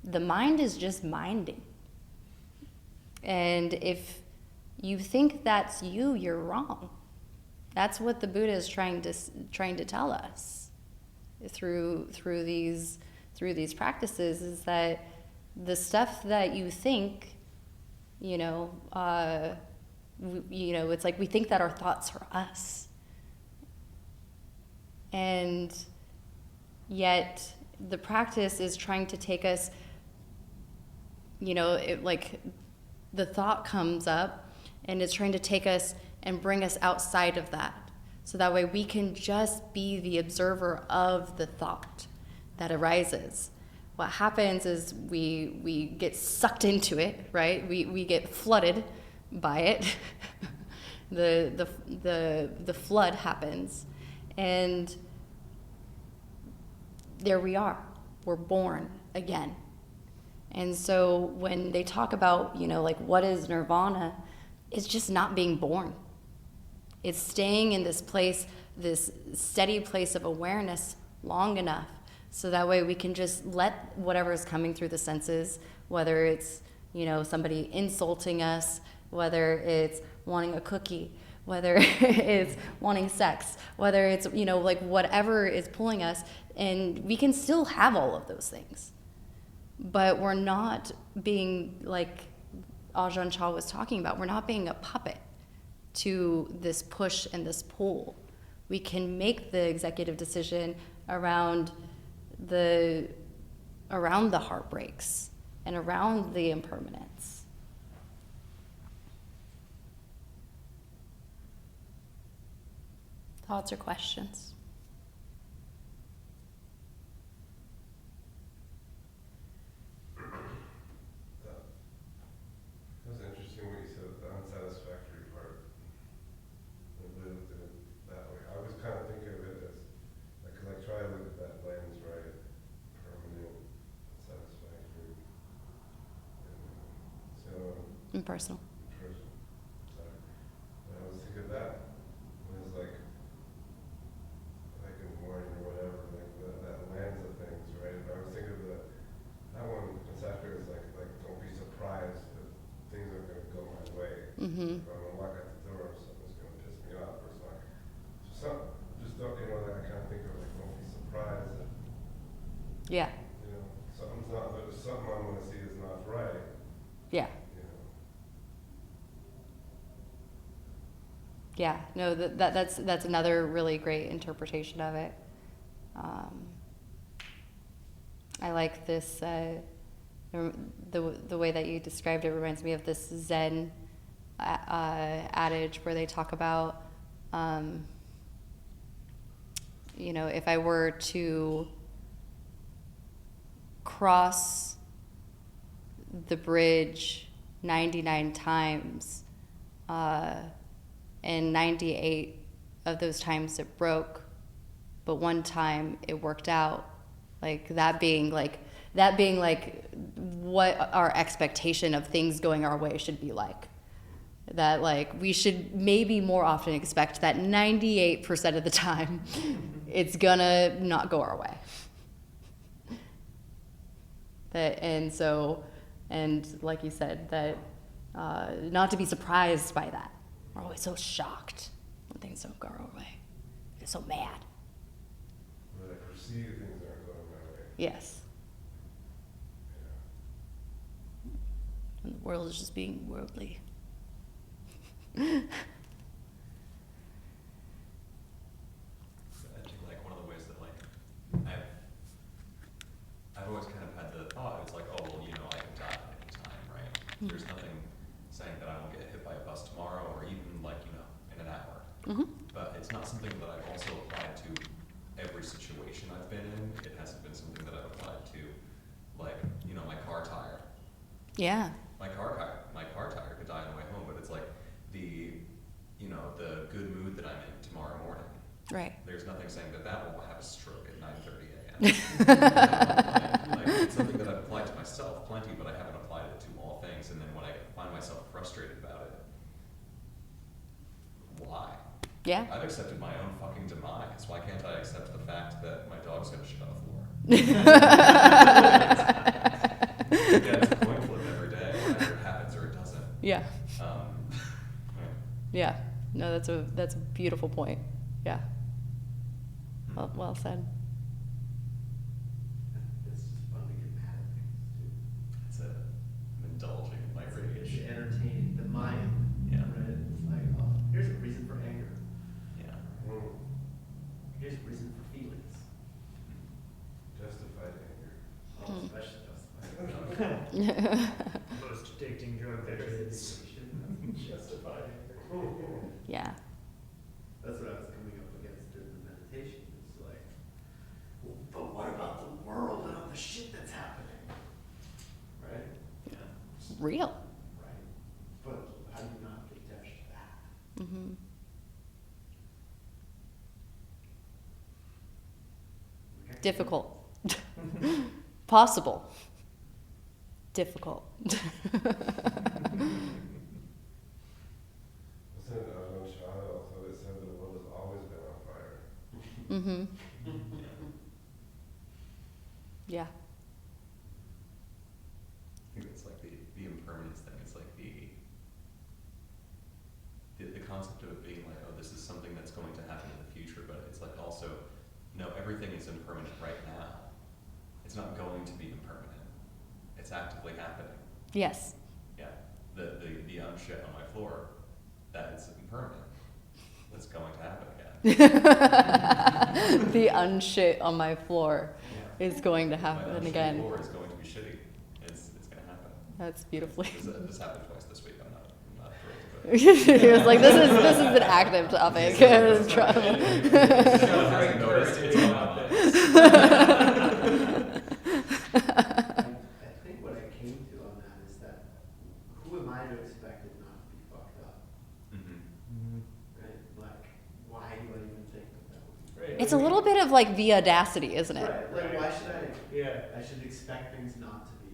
the mind is just minding. And if you think that's you, you're wrong. That's what the Buddha is trying to tell us through these practices, is that the stuff that you think, you know, it's like we think that our thoughts are us, and yet the practice is trying to take us, you know, like the thought comes up and it's trying to take us and bring us outside of that, so that way we can just be the observer of the thought that arises. What happens is we get sucked into it, right? We get flooded by it. the flood happens, and there we are. We're born again. And so when they talk about, you know, like what is nirvana, it's just not being born. It's staying in this place, this steady place of awareness long enough, so that way we can just let whatever is coming through the senses, whether it's, you know, somebody insulting us, whether it's wanting a cookie, whether it's wanting sex, whether it's, you know, like whatever is pulling us, and we can still have all of those things. But we're not being, like Ajahn Chah was talking about, we're not being a puppet to this push and this pull. We can make the executive decision around the heartbreaks and around the impermanence. Thoughts or questions? That was interesting what you said, the unsatisfactory part. I really looked at it that way. I was kind of thinking of it as, like, 'cause I try to look at that lens, right? Permanent, satisfactory, and so Impersonal. person. Sorry. And I was thinking of that was like in wine or whatever, like that lens of things, right? But I was thinking of that one, the chapter is like don't be surprised that things are going to go my way. Mm-hmm. If I'm going to walk out the door, something's going to piss me off, or it's like, so just don't, that I kind of think of like, don't be surprised that, Yeah. something's not, there's something I'm going to see is not right, Yeah. Yeah. No, that's another really great interpretation of it. I like this. The way that you described it reminds me of this Zen adage where they talk about, if I were to cross the bridge 99 times, and 98 of those times it broke, but one time it worked out. That being what our expectation of things going our way should be like. That we should maybe more often expect that 98% of the time it's gonna not go our way. And like you said, that not to be surprised by that. We're always so shocked when things don't go our way. We're so mad. But I perceive things aren't going my way. Yes. Yeah. And the world is just being worldly. I think one of the ways that I've always kind of had the thought, it's like, oh well, I can die at any time, right? Mm-hmm. There's nothing saying that I won't get hit by a bus tomorrow or even in an hour. Mm-hmm. But it's not something that I've also applied to every situation I've been in. It hasn't been something that I've applied to, my car tire. Yeah. My car tire could die on the way home, but it's the good mood that I'm in tomorrow morning. Right. There's nothing saying that won't have a stroke at 9:30 a.m. It's something that I've applied to myself plenty, but I haven't applied it to all things. And then when I find myself frustrated about it, why? Yeah. I've accepted my own fucking demise. Why can't I accept the fact that my dog's gonna shit on the floor? Yeah, it's a coin flip every day, whether it happens or it doesn't. Yeah. Yeah. Yeah. No, that's a beautiful point. Yeah. Well said. It's just fun to get mad at things too. I'm indulging in my It's rage. entertaining the mind. Yeah. Right? It's like, oh, here's a reason for anger. Yeah. Here's a reason for feelings. Justified anger. Oh, especially justified. Most addicting drug there is. Justified anger. Yeah. That's what I was coming up against during the meditation. It's like, well, but what about the world and all the shit that's happening? Right? Yeah. Real. Right. But how do you not get attached to that? Mm-hmm. Okay. Difficult. Possible. Difficult. Wasn't it Ajahn Chah also that said that the world has always been on fire? Mm-hmm. Yeah. Yeah. I think it's the impermanence thing. It's the concept of it being oh, this is something that's going to happen in the future, but it's also, no, everything is impermanent right now. It's not going to be impermanent. It's actively happening. Yes. Yeah. The unshit on my floor, that is impermanent. That's going to happen again. The unshit on my floor Yeah. is going to My happen unshit again. floor is going to be shitty. It's going to happen. That's beautifully. This happened twice this week. I'm not thrilled, but He was like, this is an active topic. Suffering noticed it's on my mind. I think what I came to on that is that who am I to expect it not to be fucked up, Mhm. right? Like, why do I even think that would be? Right. It's a little bit of like the audacity, isn't it? Right, like, why should I? Yeah. I should expect things not to be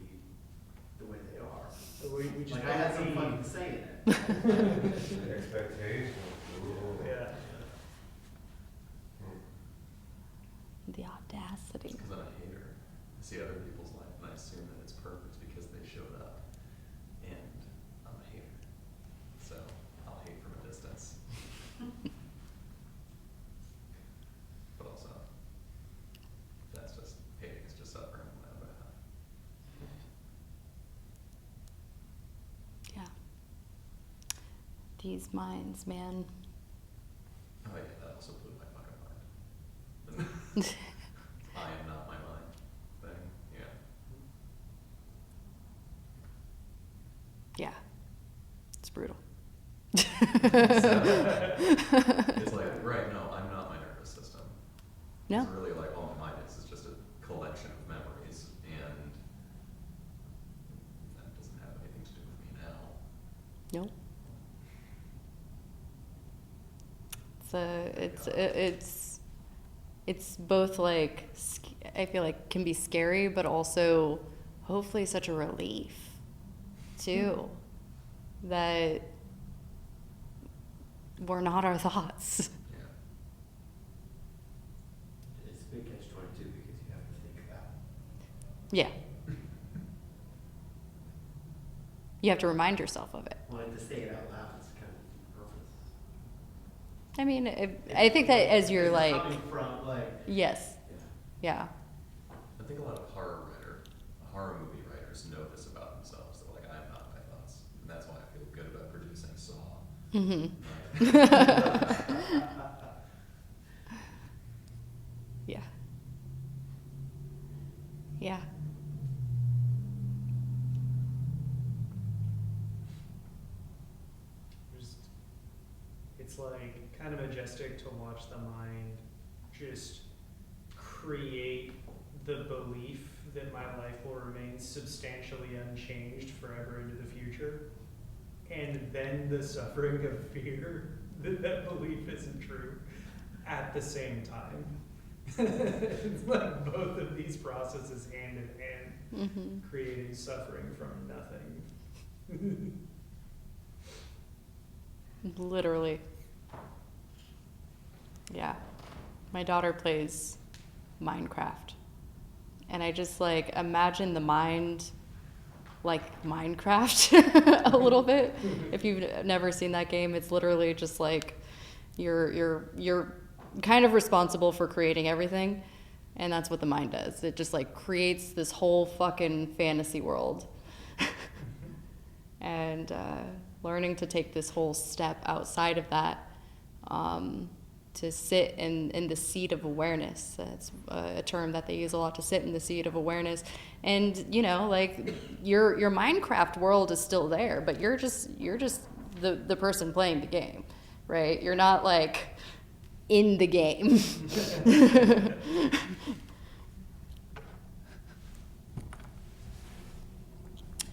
the way they are. We just Like, I had some don't fun need- saying it. Expectations. Yeah. The audacity. Because I'm a hater. I see other people's life and I assume that it's perfect because they showed up. And I'm a hater. So I'll hate from a distance. But also, that's just, hating is just suffering on my own behalf. Yeah. These minds, man. Oh yeah, that also blew my fucking mind. I am not my mind thing, yeah. Yeah. It's brutal. It's like, right, no, I'm not my nervous system. No. It's really like all my mind is just a collection of memories, and that doesn't have anything to do with me now. Nope. It's both like I feel like can be scary, but also hopefully such a relief too, that we're not our thoughts. Yeah. It's a big catch-22 because you have to think about it. Yeah. You have to remind yourself of it. Wanting to say it out loud is kind of the purpose. I mean, I think that as you're It's like, coming from, like, yes, yeah. yeah, I think a lot of horror movie writers know this about themselves. They're like, I'm not my thoughts. And that's why I feel good about producing Saw. mm-hmm. Yeah, yeah. It's like kind of majestic to watch the mind just create the belief that my life will remain substantially unchanged forever into the future, and then the suffering of fear that that belief isn't true at the same time. It's like both of these processes hand in hand, Mm-hmm. creating suffering from nothing. Literally. Yeah. My daughter plays Minecraft. And I just like imagine the mind like Minecraft a little bit. If you've never seen that game, it's literally just like you're kind of responsible for creating everything. And that's what the mind does. It just like creates this whole fucking fantasy world. And learning to take this whole step outside of that, to sit in the seat of awareness. That's a term that they use a lot, to sit in the seat of awareness. And you know, like your Minecraft world is still there, but you're just the person playing the game, right? You're not like in the game.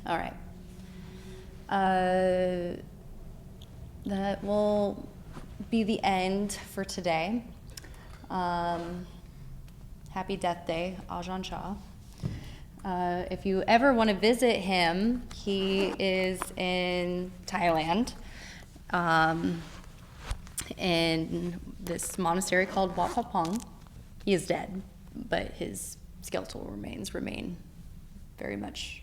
All right. That will be the end for today. Happy Death Day, Ajahn Chah. If you ever want to visit him, he is in Thailand, in this monastery called Wat Pah Pong. He is dead, but his skeletal remains remain very much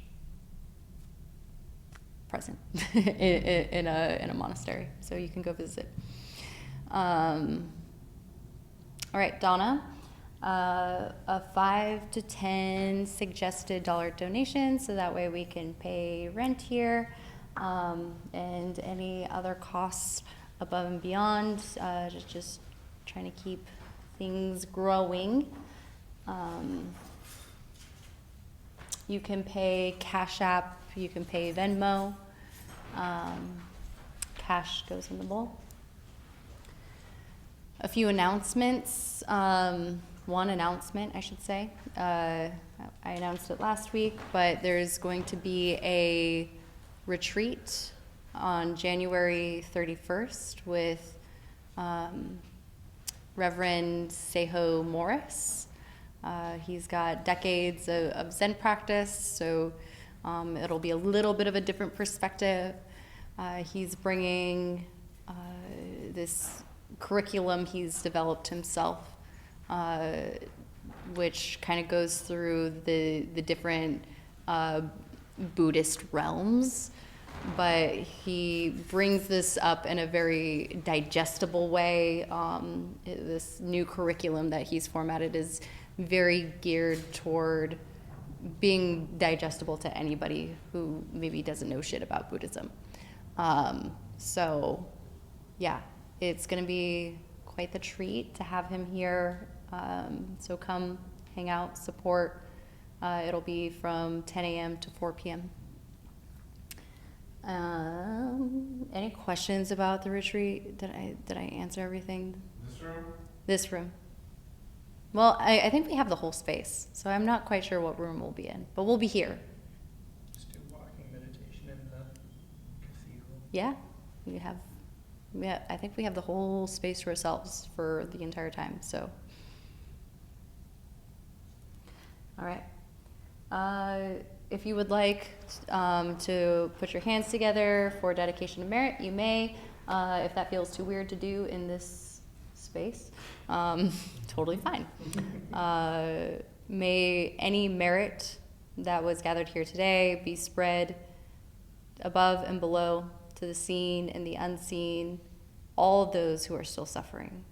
present in a monastery, so you can go visit. All right, Donna, a 5 to 10 suggested dollar donation, so that way we can pay rent here, and any other costs above and beyond, just trying to keep things growing. You can pay Cash App, you can pay Venmo. cash goes in the bowl. A few announcements. One announcement, I should say. I announced it last week, but there's going to be a retreat on January 31st with Reverend Seho Morris. He's got decades of Zen practice, so it'll be a little bit of a different perspective. He's bringing this curriculum he's developed himself, which kind of goes through the different Buddhist realms, but he brings this up in a very digestible way. This new curriculum that he's formatted is very geared toward being digestible to anybody who maybe doesn't know shit about Buddhism. So, yeah, it's going to be quite the treat to have him here. So come hang out, support. It'll be from 10 a.m. to 4 p.m. Any questions about the retreat? Did I answer everything? This room? This room. Well, I think we have the whole space, so I'm not quite sure what room we'll be in, but we'll be here. Just do walking meditation in the cathedral. Yeah, I think we have the whole space to ourselves for the entire time, so. All right. If you would like to put your hands together for dedication of merit, you may. If that feels too weird to do in this space, totally fine. May any merit that was gathered here today be spread above and below to the seen and the unseen, all of those who are still suffering.